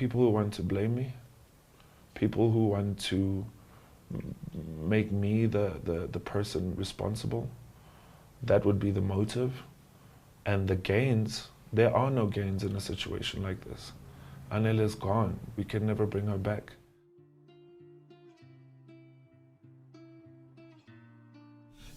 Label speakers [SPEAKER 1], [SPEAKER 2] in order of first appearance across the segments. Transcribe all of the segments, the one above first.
[SPEAKER 1] people who want to blame me, people who want to make me the person responsible. That would be the motive. And the gains, there are no gains in a situation like this. Anel is gone. We can never bring her back.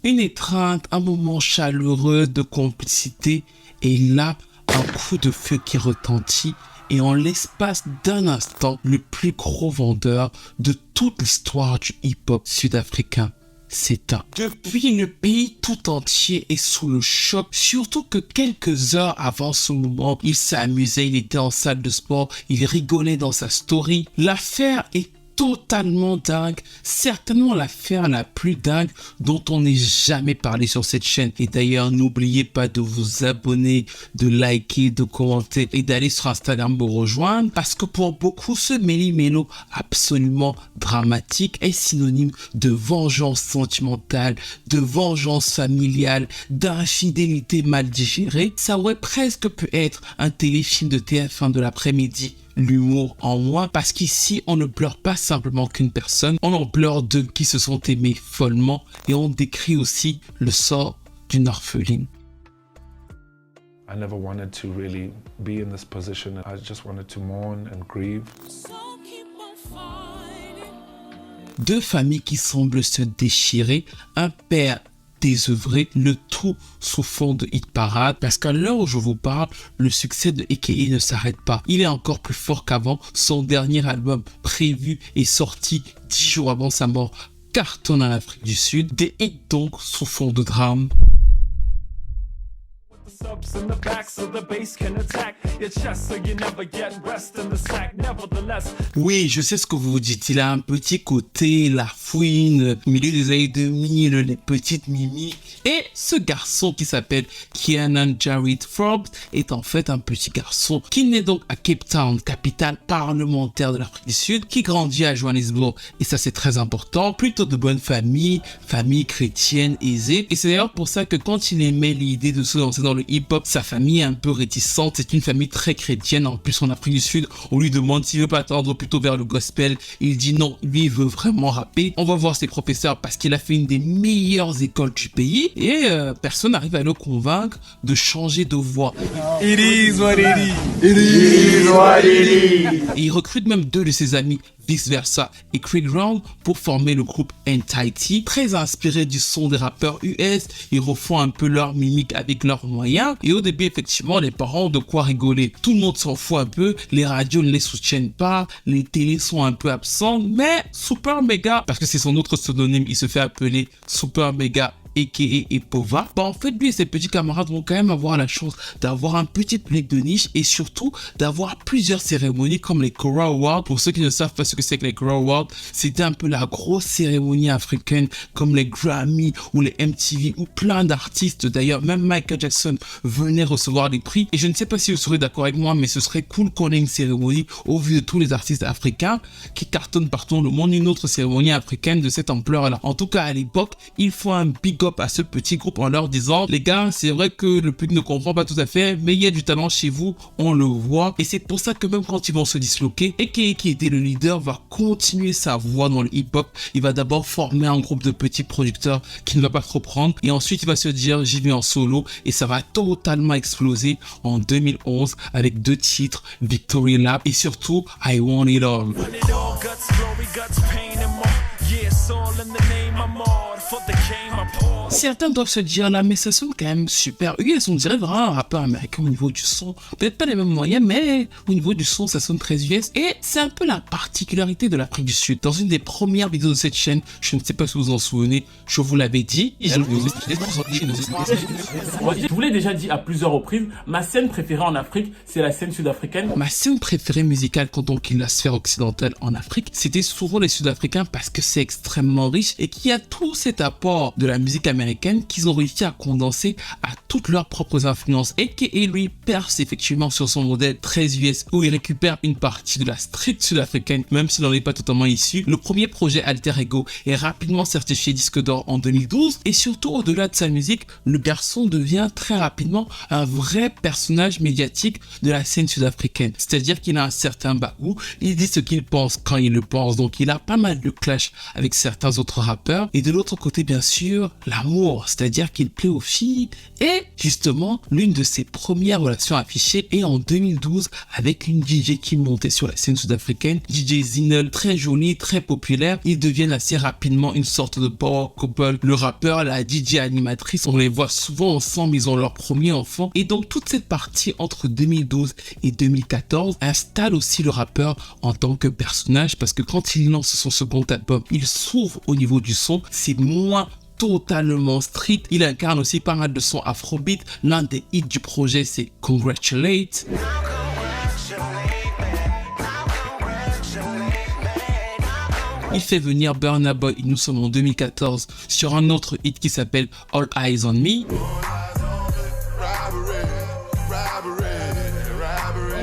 [SPEAKER 2] Une étreinte, un moment chaleureux de complicité, et là, un coup de feu qui retentit, et en l'espace d'un instant, le plus gros vendeur de toute l'histoire du hip-hop sud-africain s'éteint. Depuis, le pays tout entier est sous le choc, surtout que quelques heures avant ce moment, il s'amusait, il était en salle de sport, il rigolait dans sa story. L'affaire est totalement dingue, certainement l'affaire la plus dingue dont on n'ait jamais parlé sur cette chaîne. Et d'ailleurs, n'oubliez pas de vous abonner, de liker, de commenter et d'aller sur Instagram me rejoindre, parce que pour beaucoup, ce méli-mélo absolument dramatique est synonyme de vengeance sentimentale, de vengeance familiale, d'infidélité mal digérée. Ça aurait presque pu être un téléfilm de TF1 de l'après-midi. L'humour en moi, parce qu'ici on ne pleure pas simplement qu'une personne, on en pleure deux qui se sont aimés follement, et on décrit aussi le sort d'une orpheline.
[SPEAKER 1] I never wanted to really be in this position. I just wanted to mourn and grieve.
[SPEAKER 2] Deux familles qui semblent se déchirer, un père désœuvré, le tout sous fond de hit parade, parce qu'à l'heure où je vous parle, le succès de A.K.A. ne s'arrête pas. Il est encore plus fort qu'avant. Son dernier album prévu et sorti 10 jours avant sa mort cartonne en Afrique du Sud. Des hits donc sous fond de drame. Oui, je sais ce que vous vous dites, il a un petit côté la fouine, milieu des années 2000, les petites mimi. Et ce garçon qui s'appelle Kiernan Jarrett Forbes est en fait un petit garçon qui naît donc à Cape Town, capitale parlementaire de l'Afrique du Sud, qui grandit à Johannesburg. Et ça, c'est très important, plutôt de bonne famille, famille chrétienne aisée. Et c'est d'ailleurs pour ça que quand il aimait l'idée de se lancer dans le hip-hop, sa famille est un peu réticente. C'est une famille très chrétienne. En plus, en Afrique du Sud, on lui demande s'il veut pas tendre plutôt vers le gospel. Il dit non, lui, il veut vraiment rapper. On va voir ses professeurs parce qu'il a fait une des meilleures écoles du pays. Et personne n'arrive à le convaincre de changer de voie.
[SPEAKER 3] It is what it is. It is what it is.
[SPEAKER 2] Et il recrute même deux de ses amis, Vice Versa et Craig Brown, pour former le groupe N.T.I.T. Très inspiré du son des rappeurs US, ils refont un peu leur mimique avec leurs moyens. Et au début, effectivement, les parents ont de quoi rigoler. Tout le monde s'en fout un peu, les radios ne les soutiennent pas, les télés sont un peu absentes, mais Super Mega, parce que c'est son autre pseudonyme, il se fait appeler Super Mega A.K.A. Epova. Bah en fait, lui et ses petits camarades vont quand même avoir la chance d'avoir un petit public de niche et surtout d'avoir plusieurs cérémonies comme les Kora Awards. Pour ceux qui ne savent pas ce que c'est que les Kora Awards, c'était un peu la grosse cérémonie africaine comme les Grammy ou les MTV où plein d'artistes, d'ailleurs même Michael Jackson, venaient recevoir des prix. Et je ne sais pas si vous serez d'accord avec moi, mais ce serait cool qu'on ait une cérémonie au vu de tous les artistes africains qui cartonnent partout dans le monde, une autre cérémonie africaine de cette ampleur-là. En tout cas, à l'époque, il faut un big up à ce petit groupe en leur disant, les gars, c'est vrai que le public ne comprend pas tout à fait, mais il y a du talent chez vous, on le voit. Et c'est pour ça que même quand ils vont se disloquer, A.K.A. qui était le leader va continuer sa voie dans le hip-hop. Il va d'abord former un groupe de petits producteurs qui ne va pas trop prendre, et ensuite il va se dire, j'y vais en solo, et ça va totalement exploser en 2011 avec deux titres, Victory Lap et surtout I Want It All. Certains doivent se dire là, mais ça sonne quand même super US, on dirait vraiment un rappeur américain au niveau du son. Peut-être pas les mêmes moyens, mais au niveau du son, ça sonne très US. Et c'est un peu la particularité de l'Afrique du Sud. Dans une des premières vidéos de cette chaîne, je ne sais pas si vous vous en souvenez, je vous l'avais dit. Je
[SPEAKER 4] vous l'ai déjà dit à plusieurs reprises, ma scène préférée en Afrique, c'est la scène sud-africaine.
[SPEAKER 2] Ma scène préférée musicale quand on quitte la sphère occidentale en Afrique, c'était souvent les Sud-Africains parce que c'est extrêmement riche et qui a tout cet apport de la musique américaine qu'ils ont réussi à condenser à toutes leurs propres influences et qui lui perce effectivement sur son modèle très US où il récupère une partie de la street sud-africaine même s'il n'en est pas totalement issu. Le premier projet Alter Ego est rapidement certifié disque d'or en 2012 et surtout au-delà de sa musique, le garçon devient très rapidement un vrai personnage médiatique de la scène sud-africaine. C'est-à-dire qu'il a un certain bagou, il dit ce qu'il pense quand il le pense, donc il a pas mal de clash avec certains autres rappeurs. Et de l'autre côté, bien sûr, l'amour, c'est-à-dire qu'il plaît aux filles. Et justement, l'une de ses premières relations affichées est en 2012 avec une DJ qui montait sur la scène sud-africaine, DJ Zinel, très jolie, très populaire. Ils deviennent assez rapidement une sorte de power couple. Le rappeur, la DJ animatrice, on les voit souvent ensemble, ils ont leur premier enfant. Et donc toute cette partie entre 2012 et 2014 installe aussi le rappeur en tant que personnage parce que quand il lance son second album, il s'ouvre au niveau du son, c'est moins totalement street. Il incarne aussi pas mal de sons afrobeat. L'un des hits du projet, c'est Congratulate. Il fait venir Burna Boy, nous sommes en 2014, sur un autre hit qui s'appelle All Eyes on Me.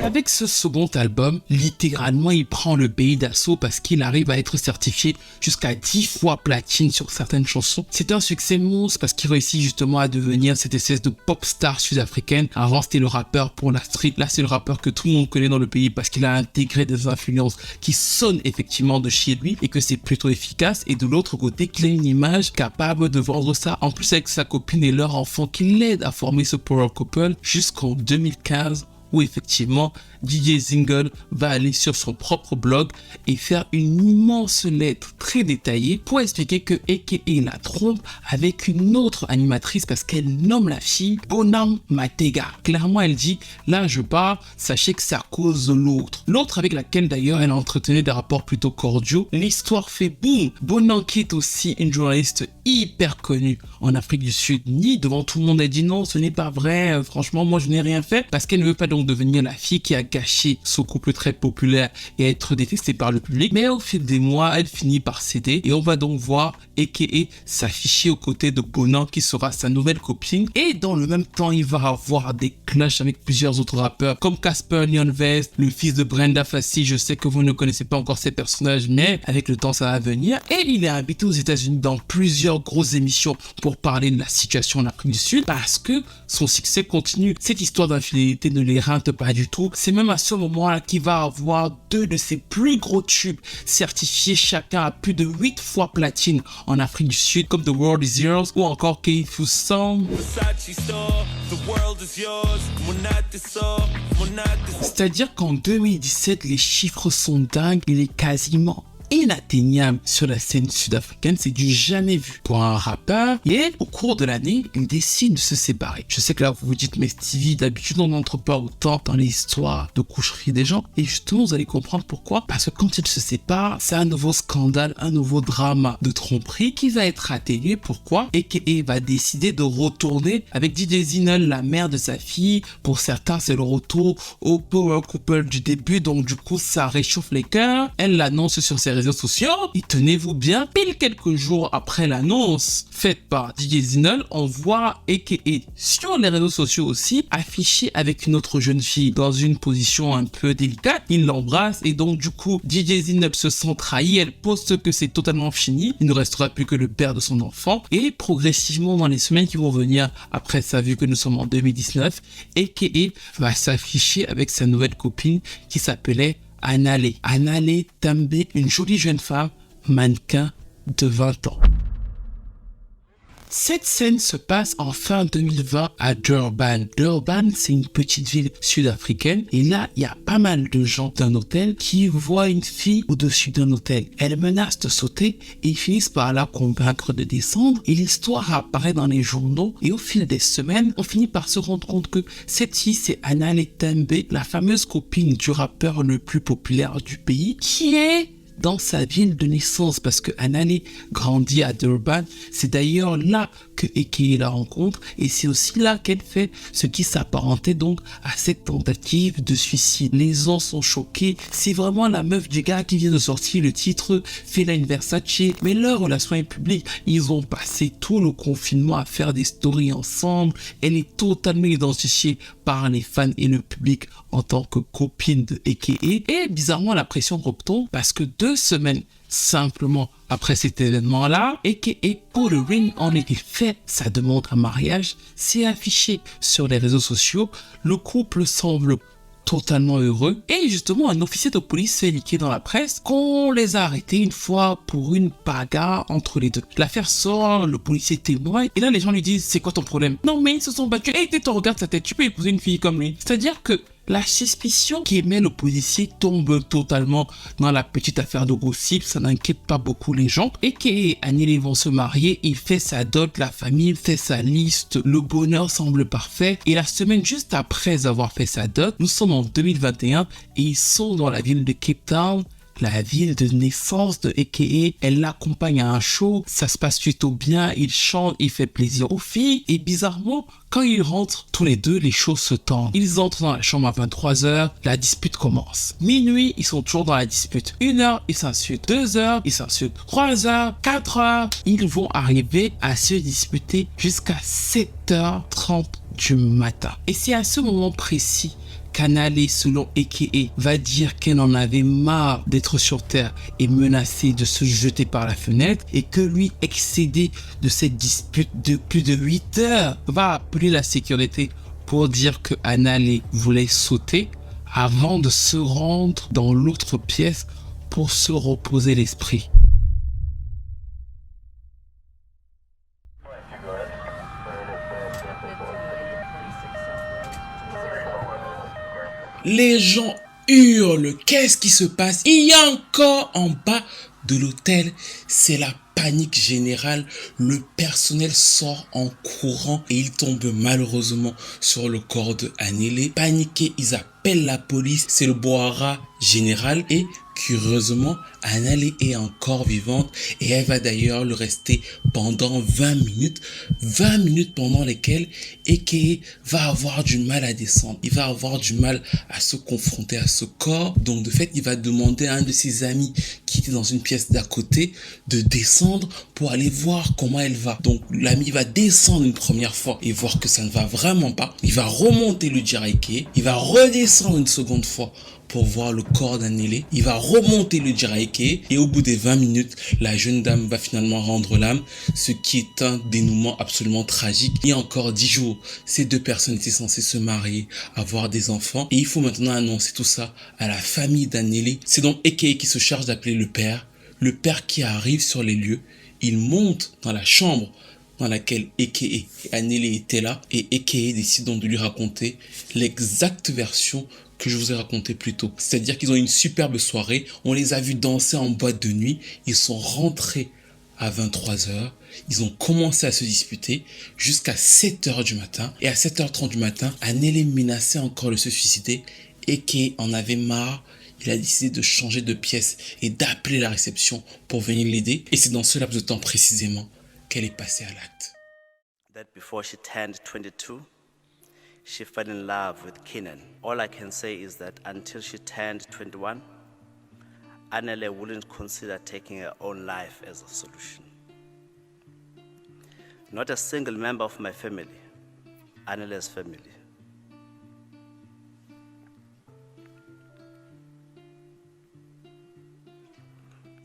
[SPEAKER 2] Avec ce second album, littéralement, il prend le pays d'assaut parce qu'il arrive à être certifié jusqu'à 10 fois platine sur certaines chansons. C'est un succès monstre parce qu'il réussit justement à devenir cette espèce de pop star sud-africaine. Avant, c'était le rappeur pour la street. Là, c'est le rappeur que tout le monde connaît dans le pays parce qu'il a intégré des influences qui sonnent effectivement de chez lui et que c'est plutôt efficace. Et de l'autre côté, qu'il a une image capable de vendre ça. En plus, avec sa copine et leur enfant qui l'aident à former ce power couple jusqu'en 2015. Où effectivement DJ Zingle va aller sur son propre blog et faire une immense lettre très détaillée pour expliquer que AKA la trompe avec une autre animatrice parce qu'elle nomme la fille Bonang Matega. Clairement elle dit là je pars, sachez que c'est à cause de l'autre. L'autre avec laquelle d'ailleurs elle entretenait des rapports plutôt cordiaux. L'histoire fait boum. Bonang qui est aussi une journaliste hyper connue en Afrique du Sud. Ni devant tout le monde elle dit non ce n'est pas vrai, franchement moi je n'ai rien fait parce qu'elle ne veut pas donc devenir la fille qui a gâché ce couple très populaire et être détestée par le public. Mais au fil des mois, elle finit par céder et on va donc voir AKA s'afficher aux côtés de Bonang qui sera sa nouvelle copine. Et dans le même temps, il va avoir des clashs avec plusieurs autres rappeurs comme Casper Nionvest, le fils de Brenda Fassie. Je sais que vous ne connaissez pas encore ces personnages, mais avec le temps, ça va venir. Et il est invité aux États-Unis dans plusieurs grosses émissions pour parler de la situation en Afrique du Sud parce que son succès continue. Cette histoire d'infidélité ne les rate pas du tout. C'est même à ce moment-là qu'il va avoir deux de ses plus gros tubes certifiés chacun à plus de 8 fois platine en Afrique du Sud comme The World Is Yours ou encore Kefu Song. C'est-à-dire qu'en 2017, les chiffres sont dingues. Il est quasiment inatteignable sur la scène sud-africaine, c'est du jamais vu pour un rappeur. Et au cours de l'année, il décide de se séparer. Je sais que là vous vous dites mais Stevie, d'habitude on n'entre pas autant dans les histoires de coucherie des gens et justement vous allez comprendre pourquoi, parce que quand il se sépare, c'est un nouveau scandale, un nouveau drama de tromperie qui va être atténué. Pourquoi? AKA va décider de retourner avec DJ Zinel, la mère de sa fille. Pour certains c'est le retour au power couple du début, donc du coup ça réchauffe les cœurs. Elle l'annonce sur ses réseaux sociaux et tenez-vous bien, pile quelques jours après l'annonce faite par DJ Zinel, on voit AKA sur les réseaux sociaux aussi affiché avec une autre jeune fille dans une position un peu délicate. Il l'embrasse et donc du coup DJ Zinel se sent trahi. Elle poste que c'est totalement fini, il ne restera plus que le père de son enfant. Et progressivement dans les semaines qui vont venir après ça, vu que nous sommes en 2019, AKA va s'afficher avec sa nouvelle copine qui s'appelait Anale Tembe, une jolie jeune femme, mannequin de 20 ans. Cette scène se passe en fin 2020 à Durban. Durban, c'est une petite ville sud-africaine. Et là, il y a pas mal de gens d'un hôtel qui voient une fille au-dessus d'un hôtel. Elle menace de sauter et ils finissent par la convaincre de descendre. Et l'histoire apparaît dans les journaux. Et au fil des semaines, on finit par se rendre compte que cette fille, c'est Anale Tembe, la fameuse copine du rappeur le plus populaire du pays, qui est dans sa ville de naissance parce que Anale grandit à Durban. C'est d'ailleurs là que Eke la rencontre et c'est aussi là qu'elle fait ce qui s'apparentait donc à cette tentative de suicide. Les gens sont choqués, c'est vraiment la meuf du gars qui vient de sortir le titre Feline Versace, mais leur relation est publique. Ils ont passé tout le confinement à faire des stories ensemble. Elle est totalement identifiée par les fans et le public en tant que copine de Eke. Et bizarrement, la pression retombe parce que 2 semaines simplement après cet événement-là, Eke pour le ring en est fait sa demande en mariage, c'est affiché sur les réseaux sociaux. Le couple semble totalement heureux et justement un officier de police fait liquer dans la presse qu'on les a arrêtés une fois pour une bagarre entre les deux. L'affaire sort, le policier témoigne et là les gens lui disent c'est quoi ton problème? Non mais ils se sont battus. Et hey, regarde sa tête, tu peux épouser une fille comme lui. C'est-à-dire que la suspicion qui émet le policier tombe totalement dans la petite affaire de gossip, ça n'inquiète pas beaucoup les gens. Eke et Annelé vont se marier, il fait sa dot, la famille fait sa liste, le bonheur semble parfait. Et la semaine juste après avoir fait sa dot, nous sommes en 2021 et ils sont dans la ville de Cape Town, la ville de naissance de Eke. Elle l'accompagne à un show, ça se passe plutôt bien, il chante, il fait plaisir aux filles et bizarrement, quand ils rentrent tous les deux, les choses se tendent. Ils entrent dans la chambre à 23h, la dispute commence. Minuit, ils sont toujours dans la dispute. 1h, ils s'insultent. 2h, ils s'insultent. 3h, 4h, ils vont arriver à se disputer jusqu'à 7h30 du matin. Et c'est à ce moment précis qu'Annelé, selon Eke, va dire qu'elle en avait marre d'être sur Terre et menacée de se jeter par la fenêtre et que lui, excédé de cette dispute de plus de 8 heures, va appeler la sécurité pour dire que Annelé voulait sauter avant de se rendre dans l'autre pièce pour se reposer l'esprit. Les gens hurlent. Qu'est-ce qui se passe? Il y a encore en bas de l'hôtel. C'est la panique générale. Le personnel sort en courant et il tombe malheureusement sur le corps de Annelé. Paniqués, ils appellent la police. C'est le brouhaha général et curieusement, Annelé est encore vivante et elle va d'ailleurs le rester pendant 20 minutes. 20 minutes pendant lesquelles Eke va avoir du mal à descendre. Il va avoir du mal à se confronter à ce corps. Donc de fait, il va demander à un de ses amis qui était dans une pièce d'à côté de descendre pour aller voir comment elle va. Donc l'ami va descendre une première fois et voir que ça ne va vraiment pas. Il va remonter le dire à Eke. Il va redescendre une seconde fois pour voir le corps d'Annelé. Il va remonter le dire à Eke et au bout des 20 minutes, la jeune dame va finalement rendre l'âme, ce qui est un dénouement absolument tragique. Il y a encore 10 jours, ces deux personnes étaient censées se marier, avoir des enfants et il faut maintenant annoncer tout ça à la famille d'Annelé. C'est donc Eke qui se charge d'appeler le père qui arrive sur les lieux. Il monte dans la chambre dans laquelle Eke et Annelé étaient là et Eke décide donc de lui raconter l'exacte version que je vous ai raconté plus tôt. C'est-à-dire qu'ils ont eu une superbe soirée, on les a vus danser en boîte de nuit, ils sont rentrés à 23h, ils ont commencé à se disputer jusqu'à 7h du matin. Et à 7h30 du matin, Annelé menaçait encore de se suicider. Eke en avait marre, il a décidé de changer de pièce et d'appeler la réception pour venir l'aider. Et c'est dans ce laps de temps précisément qu'elle est passée à l'acte.
[SPEAKER 5] That before she turned 22, she fell in love with Kenan. All I can say is that until she turned 21, Annelé wouldn't consider taking her own life as a solution. Not a single member of my family, Annelé's family,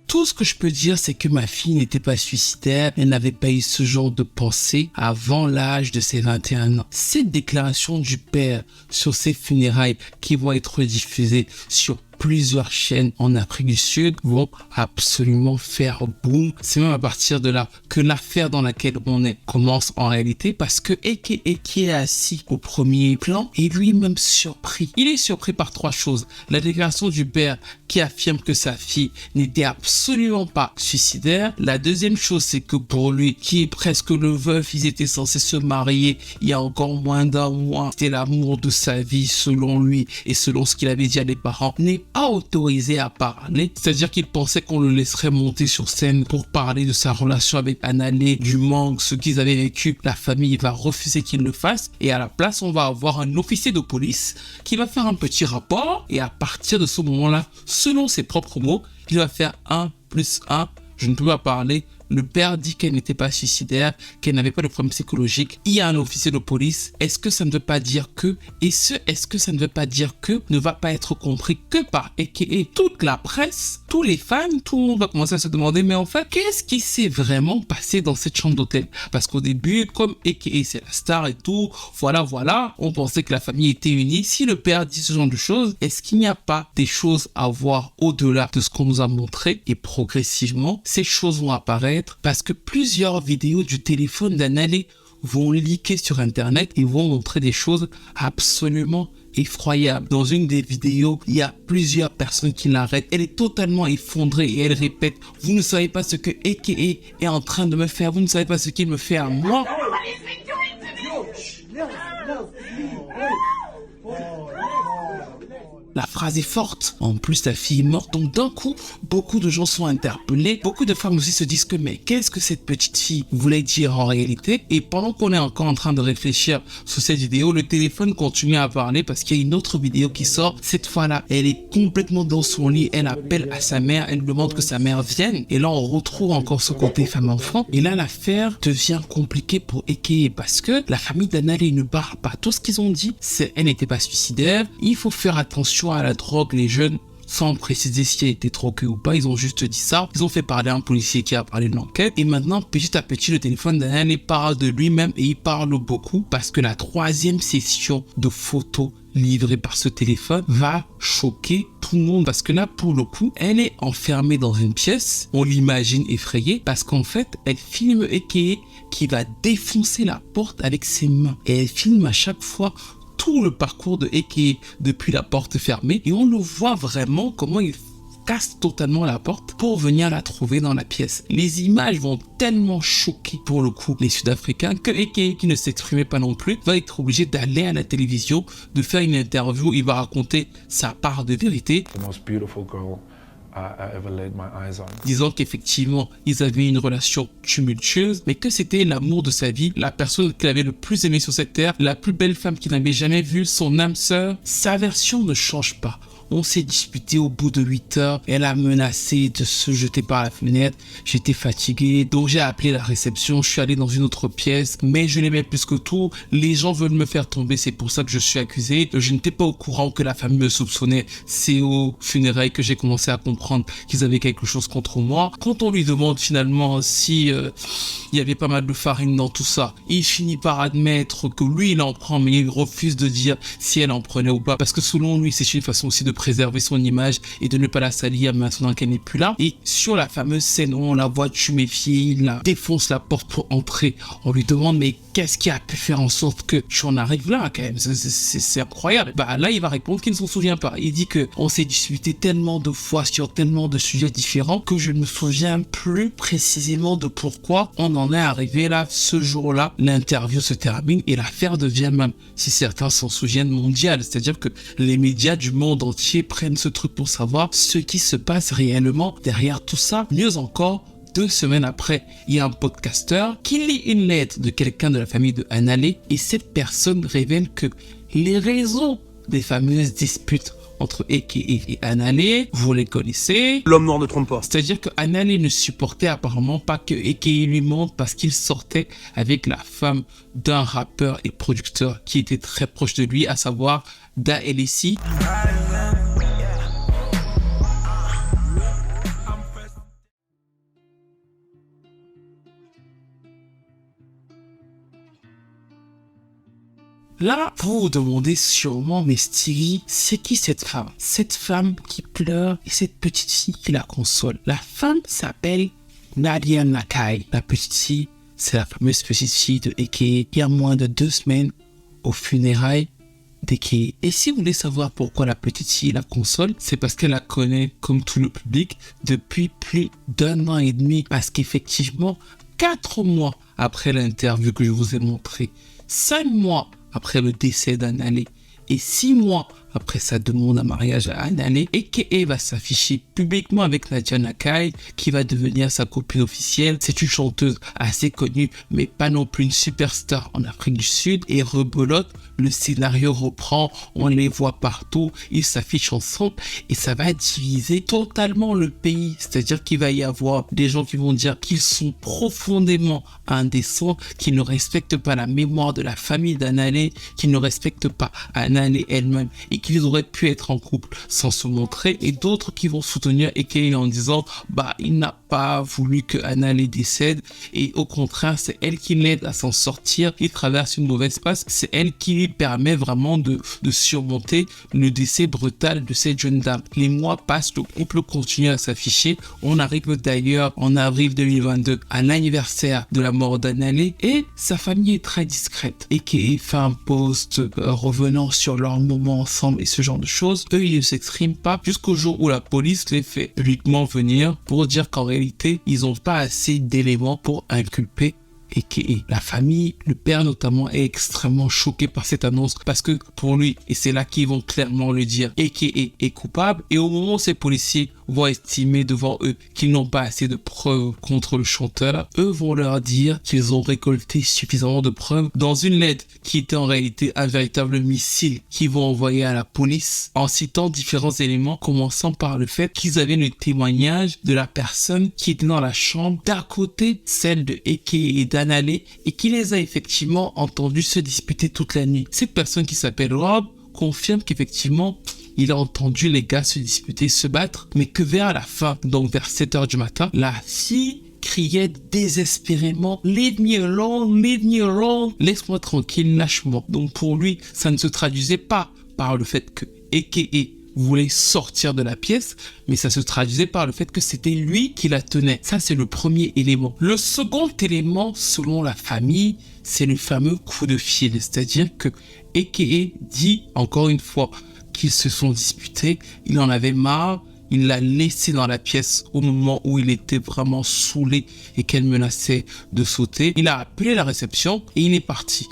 [SPEAKER 2] Tout ce que je peux dire, c'est que ma fille n'était pas suicidaire, elle n'avait pas eu ce genre de pensée avant l'âge de ses 21 ans. Cette déclaration du père sur ses funérailles qui vont être diffusées sur plusieurs chaînes en Afrique du Sud vont absolument faire boom. C'est même à partir de là que l'affaire dans laquelle on est commence en réalité parce que Eke qui est assis au premier plan est lui-même surpris. Il est surpris par 3 choses. La déclaration du père qui affirme que sa fille n'était absolument pas suicidaire. La deuxième chose, c'est que pour lui, qui est presque le veuf, ils étaient censés se marier il y a encore moins d'un mois. C'était l'amour de sa vie selon lui et selon ce qu'il avait dit à les parents, n'est a autorisé à parler. C'est-à-dire qu'il pensait qu'on le laisserait monter sur scène pour parler de sa relation avec Anale, du manque, ce qu'ils avaient vécu. La famille va refuser qu'il le fasse. Et à la place, on va avoir un officier de police qui va faire un petit rapport. Et à partir de ce moment-là, selon ses propres mots, il va faire 1 + 1. Je ne peux pas parler. Le père dit qu'elle n'était pas suicidaire, qu'elle n'avait pas de problème psychologique. Il y a un officier de police. Est-ce que ça ne veut pas dire que, est-ce que ça ne veut pas dire que ne va pas être compris que par a.k.a. toute la presse, tous les fans, tout le monde va commencer à se demander, mais en fait, qu'est-ce qui s'est vraiment passé dans cette chambre d'hôtel? Parce qu'au début, comme a.k.a. c'est la star et tout, voilà, on pensait que la famille était unie. Si le père dit ce genre de choses, est-ce qu'il n'y a pas des choses à voir au-delà de ce qu'on nous a montré? Et progressivement, ces choses vont apparaître parce que plusieurs vidéos du téléphone d'Anale vont leaker sur internet et vont montrer des choses absolument effroyables. Dans une des vidéos, il y a plusieurs personnes qui l'arrêtent. Elle est totalement effondrée et elle répète: vous ne savez pas ce que a.k.a. est en train de me faire, vous ne savez pas ce qu'il me fait à moi. La phrase est forte. En plus, la fille est morte. Donc d'un coup, beaucoup de gens sont interpellés. Beaucoup de femmes aussi se disent que mais qu'est-ce que cette petite fille voulait dire en réalité? Et pendant qu'on est encore en train de réfléchir sur cette vidéo, le téléphone continue à parler parce qu'il y a une autre vidéo qui sort. Cette fois-là, elle est complètement dans son lit. Elle appelle à sa mère. Elle demande que sa mère vienne. Et là, on retrouve encore ce côté femme-enfant. Et là, l'affaire devient compliquée pour a.k.a. parce que la famille d'Anale ne parle pas. Tout ce qu'ils ont dit, c'est elle n'était pas suicidaire. Il faut faire attention à la drogue, les jeunes, sans préciser si elle était droguée ou pas, ils ont juste dit ça. Ils ont fait parler un policier qui a parlé de l'enquête. Et maintenant, petit à petit, le téléphone d'Anale parle de lui-même et il parle beaucoup parce que la 3e session de photos livrée par ce téléphone va choquer tout le monde parce que là, pour le coup, elle est enfermée dans une pièce. On l'imagine effrayée parce qu'en fait, elle filme a.k.a. qui va défoncer la porte avec ses mains. Et elle filme à chaque fois tout le parcours de a.k.a. depuis la porte fermée et on le voit vraiment comment il casse totalement la porte pour venir la trouver dans la pièce. Les images vont tellement choquer pour le coup les Sud-Africains que a.k.a. qui ne s'exprimait pas non plus va être obligé d'aller à la télévision, de faire une interview. Il va raconter sa part de vérité.
[SPEAKER 1] The most beautiful girl I ever laid my eyes on.
[SPEAKER 2] Disant qu'effectivement, ils avaient une relation tumultueuse, mais que c'était l'amour de sa vie, la personne qu'il avait le plus aimé sur cette terre, la plus belle femme qu'il n'avait jamais vue, son âme sœur. Sa version ne change pas. On s'est disputé au bout de 8 heures. Elle a menacé de se jeter par la fenêtre. J'étais fatigué, donc j'ai appelé la réception. Je suis allé dans une autre pièce, mais je l'aimais plus que tout. Les gens veulent me faire tomber, c'est pour ça que je suis accusé. Je n'étais pas au courant que la famille me soupçonnait. C'est aux funérailles que j'ai commencé à comprendre qu'ils avaient quelque chose contre moi. Quand on lui demande finalement si il y avait pas mal de farine dans tout ça, il finit par admettre que lui il en prend, mais il refuse de dire si elle en prenait ou pas, parce que selon lui c'est une façon aussi de préserver son image et de ne pas la salir maintenant qu'elle n'est plus là. Et sur la fameuse scène où on la voit tuméfier, il la défonce la porte pour entrer. On lui demande mais qu'est-ce qui a pu faire en sorte que tu en arrives là quand même? C'est incroyable. Bah là il va répondre qu'il ne s'en souvient pas. Il dit que on s'est disputé tellement de fois sur tellement de sujets différents que je ne me souviens plus précisément de pourquoi on en est arrivé là. Ce jour-là, l'interview se termine et l'affaire devient même, si certains s'en souviennent, mondiale. C'est-à-dire que les médias du monde entier prennent ce truc pour savoir ce qui se passe réellement derrière tout ça. Mieux encore, 2 semaines après, il y a un podcasteur qui lit une lettre de quelqu'un de la famille de Anale et cette personne révèle que les raisons des fameuses disputes entre a.k.a. et Anale, vous les connaissez.
[SPEAKER 3] L'homme noir ne trompe pas.
[SPEAKER 2] C'est-à-dire que Anale ne supportait apparemment pas que a.k.a. lui monte parce qu'il sortait avec la femme d'un rappeur et producteur qui était très proche de lui, à savoir Da LSI. Là, vous vous demandez sûrement, mais Stiggy, c'est qui cette femme? Cette femme qui pleure et cette petite fille qui la console. La femme s'appelle Nadia Nakai. La petite fille, c'est la fameuse petite fille de a.k.a. il y a moins de 2 semaines aux funérailles d'a.k.a. Et si vous voulez savoir pourquoi la petite fille la console, c'est parce qu'elle la connaît comme tout le public depuis plus d'1 an et demi. Parce qu'effectivement, 4 mois après l'interview que je vous ai montrée, 5 mois après le décès d'Anale et 6 mois après sa demande en mariage à Anale, a.k.a. va s'afficher publiquement avec Nadia Nakai, qui va devenir sa copine officielle. C'est une chanteuse assez connue, mais pas non plus une superstar en Afrique du Sud. Et rebelote, le scénario reprend, on les voit partout, ils s'affichent ensemble et ça va diviser totalement le pays. C'est-à-dire qu'il va y avoir des gens qui vont dire qu'ils sont profondément indécents, qu'ils ne respectent pas la mémoire de la famille d'Anale, qu'ils ne respectent pas Anale elle-même et qu'ils auraient pu être en couple sans se montrer, et d'autres qui vont soutenir a.k.a. en disant il n'a pas voulu que Anale décède et au contraire c'est elle qui l'aide à s'en sortir. Il traverse une mauvaise passe, c'est elle qui lui permet vraiment de surmonter le décès brutal de cette jeune dame. Les mois passent, le couple continue à s'afficher. On arrive d'ailleurs en avril 2022 à l'anniversaire de la mort d'Anale et sa famille est très discrète et qui fait un post revenant sur leur moment ensemble et ce genre de choses. Eux, ils ne s'expriment pas jusqu'au jour où la police les fait publiquement venir pour dire qu'en réalité, ils n'ont pas assez d'éléments pour inculper a.k.a. la famille. Le père notamment est extrêmement choqué par cette annonce parce que pour lui, et c'est là qu'ils vont clairement le dire, a.k.a. est coupable, et au moment où ces policiers vont estimer devant eux qu'ils n'ont pas assez de preuves contre le chanteur, eux vont leur dire qu'ils ont récolté suffisamment de preuves dans une lettre qui était en réalité un véritable missile qu'ils vont envoyer à la police en citant différents éléments, commençant par le fait qu'ils avaient le témoignage de la personne qui était dans la chambre d'à côté, celle de a.k.a. et d'Anale, et qui les a effectivement entendus se disputer toute la nuit. Cette personne qui s'appelle Rob confirme qu'effectivement il a entendu les gars se disputer, se battre, mais que vers la fin, donc vers 7h du matin, la fille criait désespérément « Leave me alone, leave me alone, laisse-moi tranquille, lâche-moi ». Donc pour lui, ça ne se traduisait pas par le fait que a.k.a. voulait sortir de la pièce, mais ça se traduisait par le fait que c'était lui qui la tenait. Ça, c'est le premier élément. Le second élément, selon la famille, c'est le fameux coup de fil, c'est-à-dire que a.k.a. dit, encore une fois, qu'ils se sont disputés, il en avait marre, il l'a laissé dans la pièce au moment où il était vraiment saoulé et qu'elle menaçait de sauter. Il a appelé la réception et il est parti.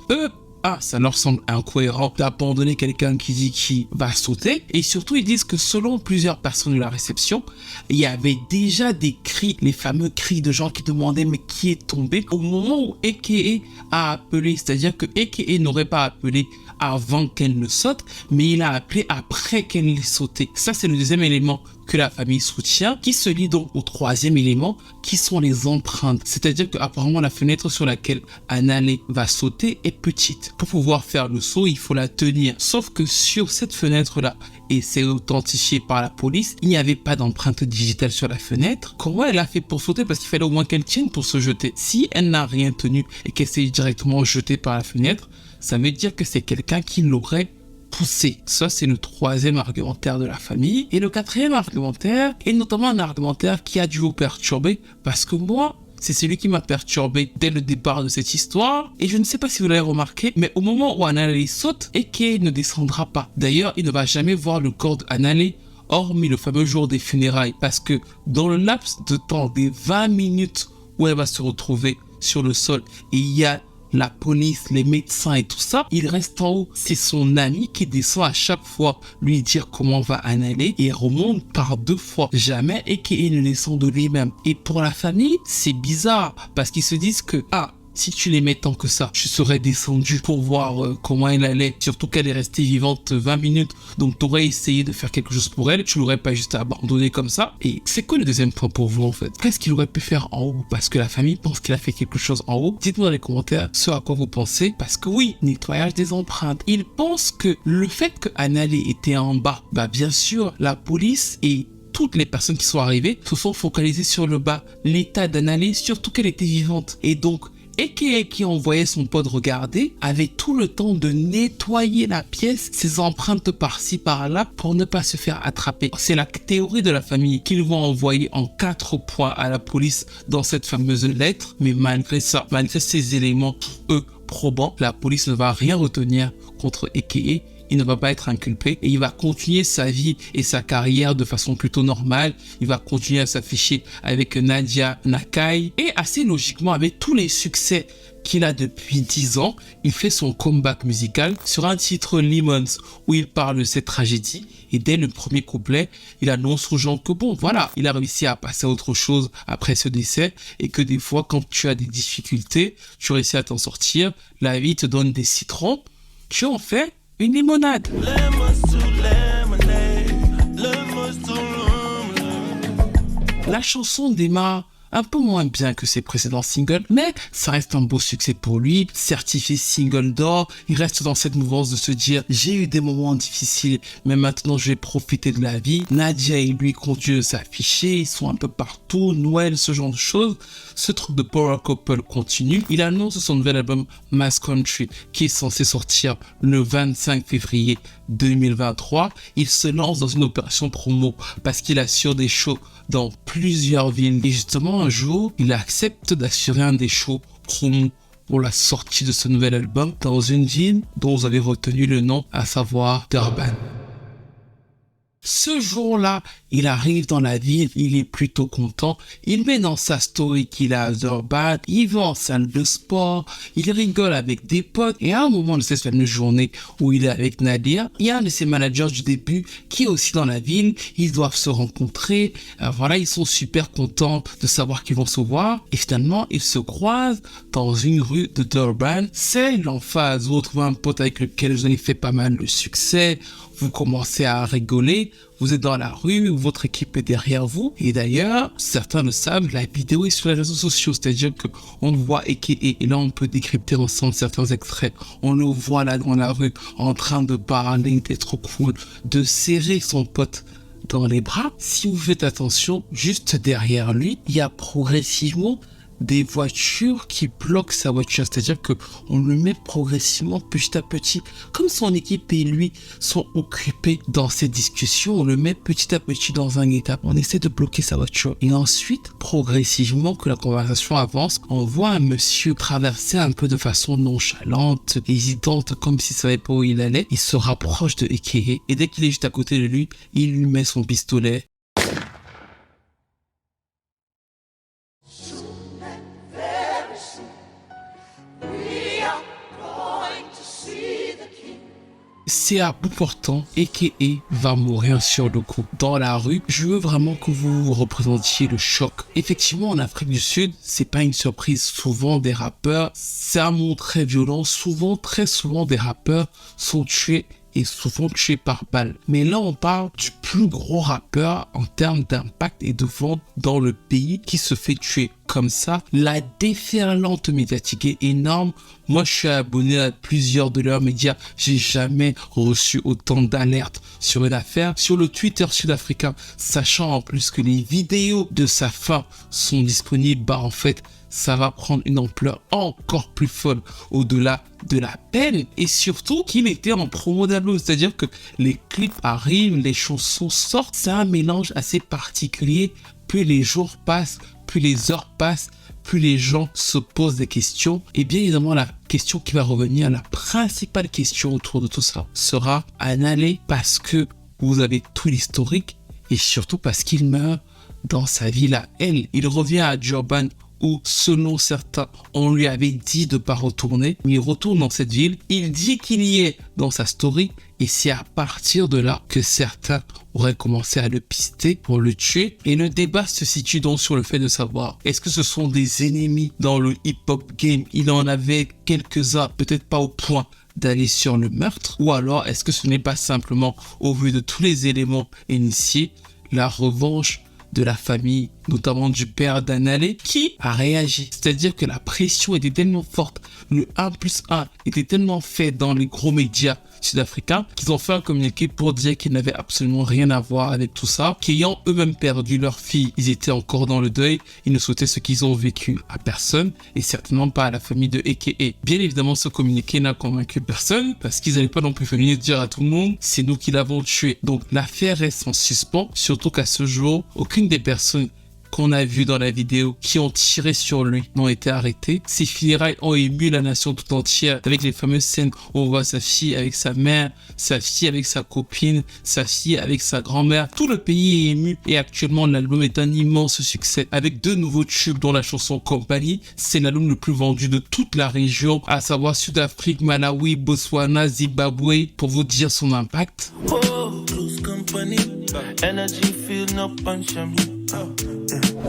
[SPEAKER 2] Ça leur semble incohérent d'abandonner quelqu'un qui dit qu'il va sauter. Et surtout, ils disent que selon plusieurs personnes de la réception, il y avait déjà des cris, les fameux cris de gens qui demandaient mais qui est tombé au moment où a.k.a. a appelé. C'est-à-dire que a.k.a. n'aurait pas appelé avant qu'elle ne saute, mais il a appelé après qu'elle ait sauté. Ça, c'est le deuxième élément que la famille soutient, qui se lie donc au troisième élément, qui sont les empreintes. C'est-à-dire qu'apparemment, la fenêtre sur laquelle Anale va sauter est petite. Pour pouvoir faire le saut, il faut la tenir. Sauf que sur cette fenêtre-là, et c'est authentifié par la police, il n'y avait pas d'empreinte digitale sur la fenêtre. Comment elle a fait pour sauter? Parce qu'il fallait au moins qu'elle tienne pour se jeter. Si elle n'a rien tenu et qu'elle s'est directement jetée par la fenêtre, ça veut dire que c'est quelqu'un qui l'aurait poussé. Ça, c'est le troisième argumentaire de la famille. Et le quatrième argumentaire est notamment un argumentaire qui a dû vous perturber, parce que moi, c'est celui qui m'a perturbé dès le départ de cette histoire. Et je ne sais pas si vous l'avez remarqué, mais au moment où Anale saute, a.k.a. ne descendra pas. D'ailleurs, il ne va jamais voir le corps d'Anale, hormis le fameux jour des funérailles, parce que dans le laps de temps des 20 minutes où elle va se retrouver sur le sol, et il y a la police, les médecins et tout ça, il reste en haut. C'est son ami qui descend à chaque fois lui dire comment va Anale et remonte par 2 fois. Jamais a.k.a. ne descend de lui-même. Et pour la famille, c'est bizarre parce qu'ils se disent que si tu l'aimais tant que ça, je serais descendu pour voir comment elle allait. Surtout qu'elle est restée vivante 20 minutes. Donc tu aurais essayé de faire quelque chose pour elle. Tu l'aurais pas juste abandonné comme ça. Et c'est quoi le deuxième point pour vous en fait? Qu'est-ce qu'il aurait pu faire en haut? Parce que la famille pense qu'il a fait quelque chose en haut. Dites-moi dans les commentaires ce à quoi vous pensez. Parce que oui, nettoyage des empreintes. Il pense que le fait que Anale était en bas, bien sûr, la police et toutes les personnes qui sont arrivées se sont focalisées sur le bas. L'état d'Anale, surtout qu'elle était vivante. Et donc, a.k.a. qui envoyait son pote regarder, avait tout le temps de nettoyer la pièce, ses empreintes par-ci par-là, pour ne pas se faire attraper. C'est la théorie de la famille qu'ils vont envoyer en 4 points à la police dans cette fameuse lettre. Mais malgré ça, malgré ces éléments, probants, la police ne va rien retenir contre a.k.a. il ne va pas être inculpé et il va continuer sa vie et sa carrière de façon plutôt normale. Il va continuer à s'afficher avec Nadia Nakai et assez logiquement avec tous les succès qu'il a depuis 10 ans, il fait son comeback musical sur un titre Lemons où il parle de cette tragédie et dès le premier couplet, il annonce aux gens que bon, voilà, il a réussi à passer à autre chose après ce décès et que des fois, quand tu as des difficultés, tu réussis à t'en sortir, la vie te donne des citrons, tu en fais une limonade. La chanson démarre un peu moins bien que ses précédents singles, mais ça reste un beau succès pour lui, certifié single d'or. Il reste dans cette mouvance de se dire j'ai eu des moments difficiles, mais maintenant je vais profiter de la vie. Nadia et lui continuent de s'afficher, ils sont un peu partout, Noël, ce genre de choses. Ce truc de power couple continue. Il annonce son nouvel album Mass Country qui est censé sortir le 25 février 2023. Il se lance dans une opération promo parce qu'il assure des shows dans plusieurs villes. Et justement, un jour, il accepte d'assurer un des shows promo pour la sortie de ce nouvel album dans une ville dont vous avez retenu le nom, à savoir Durban. Ce jour-là, il arrive dans la ville, il est plutôt content, il met dans sa story qu'il a à Durban, il va en salle de sport, il rigole avec des potes, et à un moment de cette fameuse journée où il est avec Nadia, il y a un de ses managers du début qui est aussi dans la ville, ils doivent se rencontrer, voilà, ils sont super contents de savoir qu'ils vont se voir, et finalement, ils se croisent dans une rue de Durban, c'est l'emphase, vous retrouvez un pote avec lequel vous avez fait pas mal de succès, vous commencez à rigoler, vous êtes dans la rue, votre équipe est derrière vous. Et d'ailleurs, certains le savent, la vidéo est sur les réseaux sociaux, c'est-à-dire qu'on le voit et là on peut décrypter ensemble certains extraits. On le voit là dans la rue en train de parler, d'être cool, de serrer son pote dans les bras. Si vous faites attention, juste derrière lui, il y a progressivement des voitures qui bloquent sa voiture, c'est-à-dire que on le met progressivement petit à petit, comme son équipe et lui sont occupés dans ces discussions, on le met petit à petit dans un état, on essaie de bloquer sa voiture et ensuite progressivement que la conversation avance, on voit un monsieur traverser un peu de façon nonchalante, hésitante, comme s'il savait pas où il allait, il se rapproche de Eke et dès qu'il est juste à côté de lui, il lui met son pistolet. C'est à bout portant, Eke va mourir sur le coup. Dans la rue, je veux vraiment que vous représentiez le choc. Effectivement, en Afrique du Sud, c'est pas une surprise. Souvent, des rappeurs, c'est un monde très violent. Souvent, très souvent, des rappeurs sont tués et souvent tués par balle. Mais là, on parle du plus gros rappeur en termes d'impact et de vente dans le pays qui se fait tuer comme ça. La déferlante médiatique est énorme. Moi, je suis abonné à plusieurs de leurs médias. J'ai jamais reçu autant d'alertes sur une affaire. Sur le Twitter sud-africain, sachant en plus que les vidéos de sa fin sont disponibles, bah en fait, ça va prendre une ampleur encore plus folle au-delà de la peine et surtout qu'il était en promo d'album, c'est-à-dire que les clips arrivent, les chansons sortent, c'est un mélange assez particulier. Plus les jours passent, plus les heures passent, plus les gens se posent des questions et bien évidemment la question qui va revenir, la principale question autour de tout ça sera Anale parce que vous avez tout l'historique et surtout parce qu'il meurt dans sa ville à elle. Il revient à Durban où, selon certains, on lui avait dit de pas retourner. Mais il retourne dans cette ville, il dit qu'il y est dans sa story, et c'est à partir de là que certains auraient commencé à le pister pour le tuer. Et le débat se situe donc sur le fait de savoir, est-ce que ce sont des ennemis dans le hip-hop game? Il en avait quelques-uns, peut-être pas au point d'aller sur le meurtre, ou alors est-ce que ce n'est pas simplement, au vu de tous les éléments initiés, la revanche de la famille, notamment du père d'Anale, qui a réagi. C'est-à-dire que la pression était tellement forte, le 1+1 était tellement fait dans les gros médias sud-africains qu'ils ont fait un communiqué pour dire qu'ils n'avaient absolument rien à voir avec tout ça, qu'ayant eux-mêmes perdu leur fille, ils étaient encore dans le deuil, ils ne souhaitaient ce qu'ils ont vécu à personne et certainement pas à la famille de Eke. Bien évidemment, ce communiqué n'a convaincu personne parce qu'ils n'allaient pas non plus venir dire à tout le monde c'est nous qui l'avons tué. Donc l'affaire reste en suspens, surtout qu'à ce jour, aucune des personnes qu'on a vus dans la vidéo qui ont tiré sur lui n'ont été arrêtés. Ces funérailles ont ému la nation tout entière avec les fameuses scènes où on voit sa fille avec sa mère, sa fille avec sa copine, sa fille avec sa grand-mère. Tout le pays est ému et actuellement l'album est un immense succès avec 2 nouveaux tubes dont la chanson Company. C'est l'album le plus vendu de toute la région, à savoir Sud-Afrique, Malawi, Botswana, Zimbabwe, pour vous dire son impact.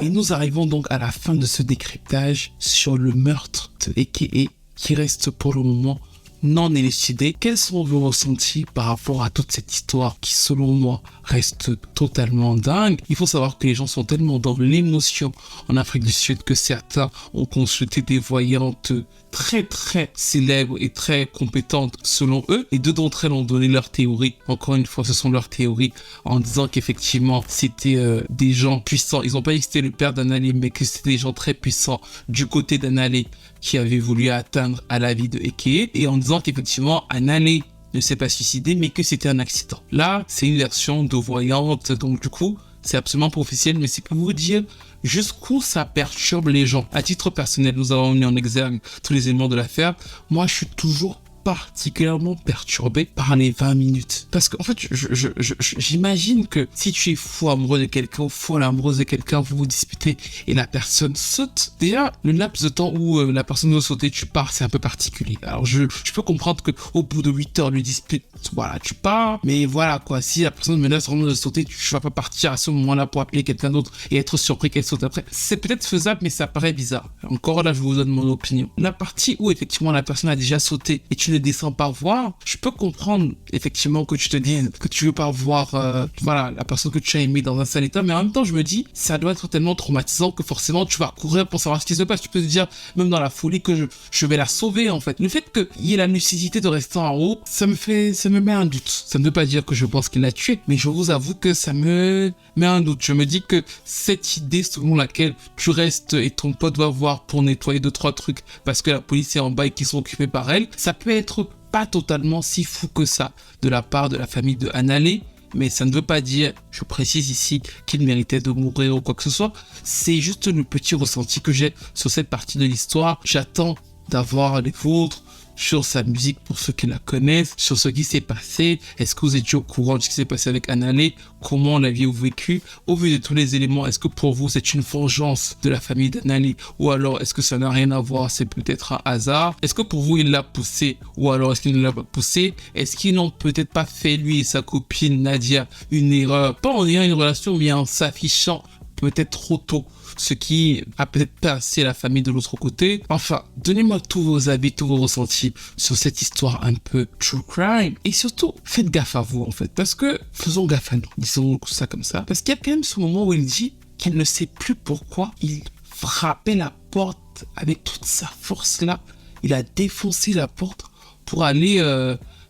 [SPEAKER 2] Et nous arrivons donc à la fin de ce décryptage sur le meurtre de A.K.A. qui reste pour le moment non élucidé. Quels sont vos ressentis par rapport à toute cette histoire qui, selon moi, reste totalement dingue? Il faut savoir que les gens sont tellement dans l'émotion en Afrique du Sud que certains ont consulté des voyantes très célèbres et très compétentes selon eux, et 2 d'entre elles ont donné leur théorie. Encore une fois, ce sont leurs théories en disant qu'effectivement c'était des gens puissants. Ils n'ont pas dit que c'était le père d'Anale, mais que c'était des gens très puissants du côté d'Anale qui avaient voulu atteindre à la vie de A.K.A. et en disant qu'effectivement Anale ne s'est pas suicidé mais que c'était un accident. Là, c'est une version de voyante, donc du coup, c'est absolument pas officiel, mais c'est pour vous dire jusqu'où ça perturbe les gens. À titre personnel, nous avons mis en exergue tous les éléments de l'affaire. Moi, je suis toujours particulièrement perturbé par les 20 minutes. Parce qu'en fait, j'imagine que si tu es fou amoureux de quelqu'un ou fou amoureuse de quelqu'un, vous vous disputez et la personne saute. Déjà, le laps de temps où la personne veut sauter, tu pars, c'est un peu particulier. Alors, je peux comprendre que au bout de 8 heures de dispute, voilà, tu pars. Mais voilà, quoi, si la personne menace vraiment de sauter, tu vas pas partir à ce moment-là pour appeler quelqu'un d'autre et être surpris qu'elle saute après. C'est peut-être faisable, mais ça paraît bizarre. Encore là, je vous donne mon opinion. La partie où effectivement la personne a déjà sauté et tu ne descends pas voir, je peux comprendre effectivement que tu te dises que tu veux pas voir voilà, la personne que tu as aimée dans un sale état, mais en même temps je me dis ça doit être tellement traumatisant que forcément tu vas courir pour savoir ce qui se passe. Tu peux te dire même dans la folie que je vais la sauver en fait. Le fait qu'il y ait la nécessité de rester en haut, ça me met un doute. Ça ne veut pas dire que je pense qu'il l'a tué, mais je vous avoue que ça me met un doute. Je me dis que cette idée selon laquelle tu restes et ton pote va voir pour nettoyer 2-3 trucs parce que la police est en bas et qu'ils sont occupés par elle, ça peut être pas totalement si fou que ça de la part de la famille de Anale, mais ça ne veut pas dire, je précise ici, qu'il méritait de mourir ou quoi que ce soit. C'est juste le petit ressenti que j'ai sur cette partie de l'histoire. J'attends d'avoir les vôtres sur sa musique pour ceux qui la connaissent, sur ce qui s'est passé. Est-ce que vous étiez au courant de ce qui s'est passé avec Anale? Comment l'aviez-vous vécu? Au vu de tous les éléments, est-ce que pour vous c'est une vengeance de la famille d'Anale? Ou alors est-ce que ça n'a rien à voir, c'est peut-être un hasard? Est-ce que pour vous il l'a poussé? Ou alors est-ce qu'il ne l'a pas poussé? Est-ce qu'ils n'ont peut-être pas fait lui et sa copine Nadia une erreur? Pas en ayant une relation, mais en s'affichant peut-être trop tôt, ce qui a peut-être passé la famille de l'autre côté. Enfin, donnez-moi tous vos avis, tous vos ressentis sur cette histoire un peu true crime. Et surtout, faites gaffe à vous en fait, parce que faisons gaffe à nous, disons ça comme ça. Parce qu'il y a quand même ce moment où il dit qu'il ne sait plus pourquoi il frappait la porte avec toute sa force là. Il a défoncé la porte pour aller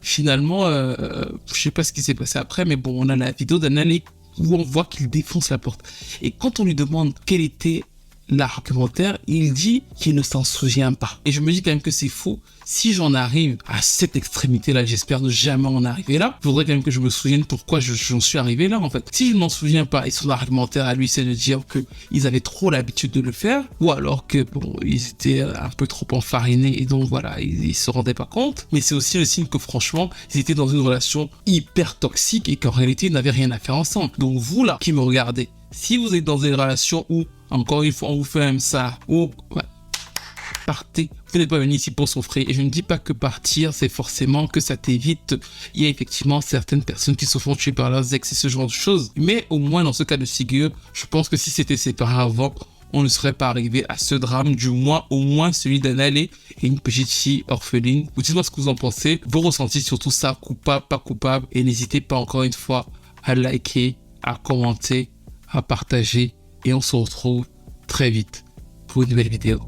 [SPEAKER 2] finalement, je sais pas ce qui s'est passé après, mais bon, on a la vidéo d'Anale où on voit qu'il défonce la porte. Et quand on lui demande quel était l'argumentaire, il dit qu'il ne s'en souvient pas. Et je me dis quand même que c'est faux. Si j'en arrive à cette extrémité-là, j'espère ne jamais en arriver là, il faudrait quand même que je me souvienne pourquoi j'en suis arrivé là, en fait. Si je ne m'en souviens pas, et son argumentaire à lui, c'est de dire qu'ils avaient trop l'habitude de le faire, ou alors que, bon, ils étaient un peu trop enfarinés, et donc voilà, ils se rendaient pas compte. Mais c'est aussi le signe que, franchement, ils étaient dans une relation hyper toxique, et qu'en réalité, ils n'avaient rien à faire ensemble. Donc vous, là, qui me regardez, si vous êtes dans une relation où, encore une fois, on vous fait même ça, ou, ouais, partez, vous n'êtes pas venu ici pour souffrir. Et je ne dis pas que partir, c'est forcément que ça t'évite. Il y a effectivement certaines personnes qui se font tuer par leurs ex et ce genre de choses. Mais au moins, dans ce cas de figure, je pense que si c'était séparé avant, on ne serait pas arrivé à ce drame, du moins, au moins celui d'Anale et une petite fille orpheline. Vous dites-moi ce que vous en pensez, vos ressentis sur tout ça, coupable, pas coupable. Et n'hésitez pas encore une fois à liker, à commenter, à partager. Et on se retrouve très vite pour une nouvelle vidéo.